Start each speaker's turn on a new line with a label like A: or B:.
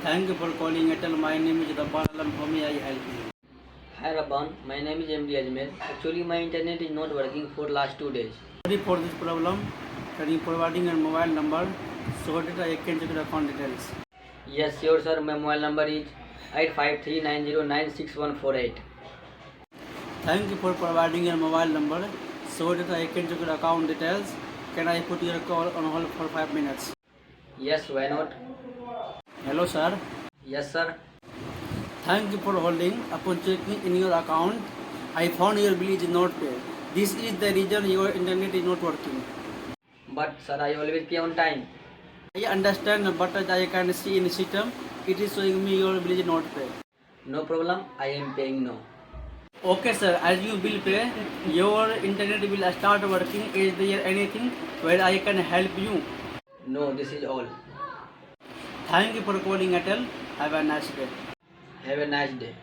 A: Thank you for calling Airtel. My name is Rabban Alam. How may I help you?
B: Hi Rabban, my name is MD Ajmer. Actually, my internet is not working for last 2 days.
A: Sorry for this problem. Can you providing your mobile number so that I can check the account details?
B: Yes, sure sir. My mobile number is 8539096148.
A: Thank you for providing your mobile number so that I can check the account details. Can I put your call on hold for 5 minutes?
B: Yes, why not?
A: Hello, sir.
B: Yes sir.
A: Thank you for holding. Upon checking in your account, I found your bill is not paid. This is the reason your internet is not working.
B: But sir, I always pay on time.
A: I understand, but as I can see in the system, it is showing me your bill is not paid.
B: No problem, I am paying now.
A: Okay, sir. As you will pay, your internet will start working. Is there anything where I can help you?
B: No, this is all.
A: Thank you for calling Airtel. Have a nice day.
B: Have a nice day.